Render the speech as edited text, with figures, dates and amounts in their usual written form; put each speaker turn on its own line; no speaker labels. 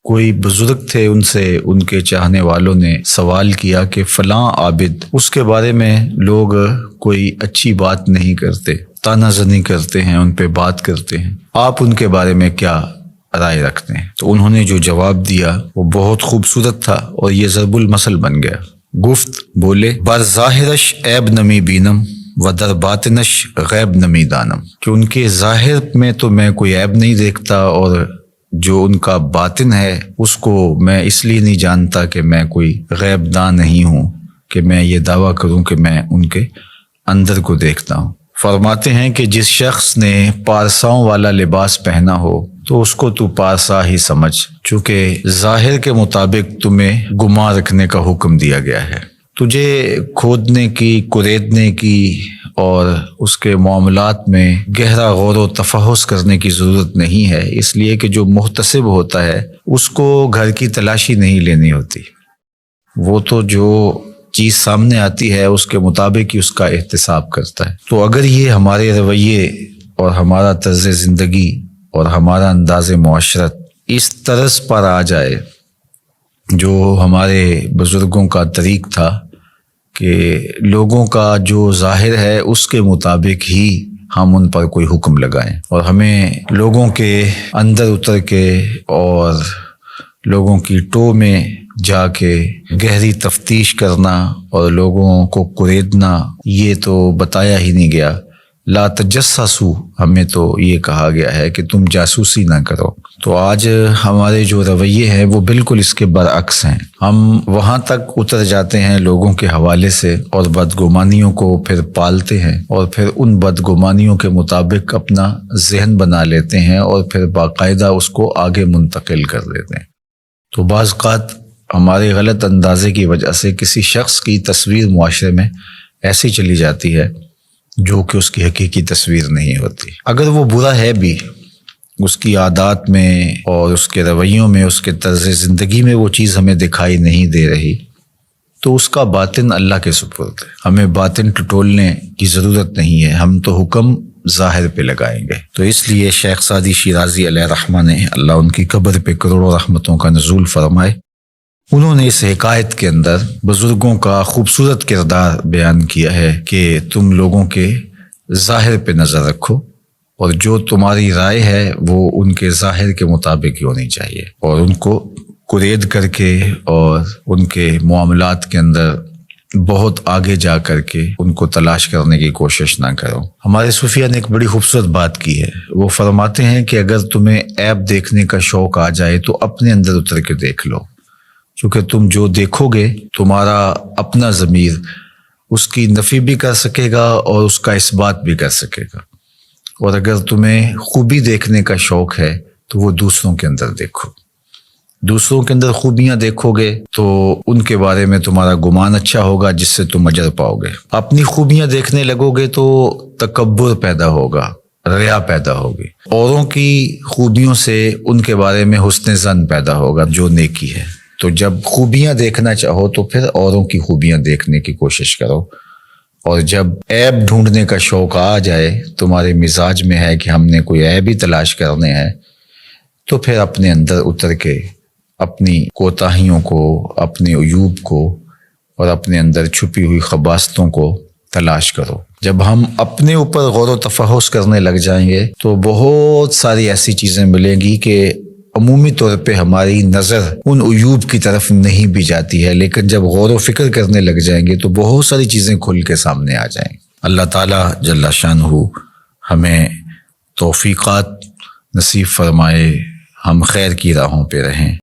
کوئی بزرگ تھے، ان سے ان کے چاہنے والوں نے سوال کیا کہ فلاں عابد، اس کے بارے میں لوگ کوئی اچھی بات نہیں کرتے، طعنہ زنی کرتے ہیں، ان پہ بات کرتے ہیں، آپ ان کے بارے میں کیا رائے رکھتے ہیں؟ تو انہوں نے جو جواب دیا وہ بہت خوبصورت تھا اور یہ ضرب المثل بن گیا۔ گفت بولے بر ظاہرش عیب نمی بینم و در باطنش غیب نمی دانم، کہ ان کے ظاہر میں تو میں کوئی عیب نہیں دیکھتا، اور جو ان کا باطن ہے اس کو میں اس لیے نہیں جانتا کہ میں کوئی غیب دان نہیں ہوں کہ میں یہ دعویٰ کروں کہ میں ان کے اندر کو دیکھتا ہوں۔ فرماتے ہیں کہ جس شخص نے پارساؤں والا لباس پہنا ہو تو اس کو تو پارسا ہی سمجھ، چونکہ ظاہر کے مطابق تمہیں گمان رکھنے کا حکم دیا گیا ہے۔ تجھے کھودنے کی، کریدنے کی اور اس کے معاملات میں گہرا غور و تفحص کرنے کی ضرورت نہیں ہے، اس لیے کہ جو محتسب ہوتا ہے اس کو گھر کی تلاشی نہیں لینی ہوتی، وہ تو جو چیز سامنے آتی ہے اس کے مطابق ہی اس کا احتساب کرتا ہے۔ تو اگر یہ ہمارے رویے اور ہمارا طرز زندگی اور ہمارا انداز معاشرت اس طرز پر آ جائے جو ہمارے بزرگوں کا طریق تھا کہ لوگوں کا جو ظاہر ہے اس کے مطابق ہی ہم ان پر کوئی حکم لگائیں، اور ہمیں لوگوں کے اندر اتر کے اور لوگوں کی ٹو میں جا کے گہری تفتیش کرنا اور لوگوں کو کریدنا، یہ تو بتایا ہی نہیں گیا۔ لا تجسسوا، ہمیں تو یہ کہا گیا ہے کہ تم جاسوسی نہ کرو۔ تو آج ہمارے جو رویے ہیں وہ بالکل اس کے برعکس ہیں۔ ہم وہاں تک اتر جاتے ہیں لوگوں کے حوالے سے اور بدگمانیوں کو پھر پالتے ہیں، اور پھر ان بدگمانیوں کے مطابق اپنا ذہن بنا لیتے ہیں اور پھر باقاعدہ اس کو آگے منتقل کر دیتے ہیں۔ تو بعض اوقات ہمارے غلط اندازے کی وجہ سے کسی شخص کی تصویر معاشرے میں ایسی چلی جاتی ہے جو کہ اس کی حقیقی تصویر نہیں ہوتی۔ اگر وہ برا ہے بھی، اس کی عادات میں اور اس کے رویوں میں، اس کے طرز زندگی میں وہ چیز ہمیں دکھائی نہیں دے رہی، تو اس کا باطن اللہ کے سپرد ہے۔ ہمیں باطن ٹٹولنے کی ضرورت نہیں ہے، ہم تو حکم ظاہر پہ لگائیں گے۔ تو اس لیے شیخ سعدی شیرازی علیہ رحمہ نے، اللہ ان کی قبر پہ کروڑوں رحمتوں کا نزول فرمائے، انہوں نے اس حکایت کے اندر بزرگوں کا خوبصورت کردار بیان کیا ہے کہ تم لوگوں کے ظاہر پہ نظر رکھو، اور جو تمہاری رائے ہے وہ ان کے ظاہر کے مطابق ہی ہونی چاہیے، اور ان کو کرید کر کے اور ان کے معاملات کے اندر بہت آگے جا کر کے ان کو تلاش کرنے کی کوشش نہ کرو۔ ہمارے صوفیہ نے ایک بڑی خوبصورت بات کی ہے، وہ فرماتے ہیں کہ اگر تمہیں عیب دیکھنے کا شوق آ جائے تو اپنے اندر اتر کے دیکھ لو، چونکہ تم جو دیکھو گے تمہارا اپنا ضمیر اس کی نفی بھی کر سکے گا اور اس کا اثبات بھی کر سکے گا، اور اگر تمہیں خوبی دیکھنے کا شوق ہے تو وہ دوسروں کے اندر دیکھو، دوسروں کے اندر خوبیاں دیکھو گے تو ان کے بارے میں تمہارا گمان اچھا ہوگا جس سے تم اجر پاؤ گے۔ اپنی خوبیاں دیکھنے لگو گے تو تکبر پیدا ہوگا، ریا پیدا ہوگی، اوروں کی خوبیوں سے ان کے بارے میں حسن ظن پیدا ہوگا جو نیکی ہے۔ تو جب خوبیاں دیکھنا چاہو تو پھر اوروں کی خوبیاں دیکھنے کی کوشش کرو، اور جب عیب ڈھونڈنے کا شوق آ جائے، تمہارے مزاج میں ہے کہ ہم نے کوئی عیب ہی تلاش کرنے ہیں، تو پھر اپنے اندر اتر کے اپنی کوتاہیوں کو، اپنے عیوب کو اور اپنے اندر چھپی ہوئی خباثتوں کو تلاش کرو۔ جب ہم اپنے اوپر غور و تفحص کرنے لگ جائیں گے تو بہت ساری ایسی چیزیں ملیں گی کہ عمومی طور پہ ہماری نظر ان عیوب کی طرف نہیں بھی جاتی ہے، لیکن جب غور و فکر کرنے لگ جائیں گے تو بہت ساری چیزیں کھل کے سامنے آ جائیں گی۔ اللہ تعالیٰ جل شانہ ہمیں توفیقات نصیب فرمائے، ہم خیر کی راہوں پہ رہیں۔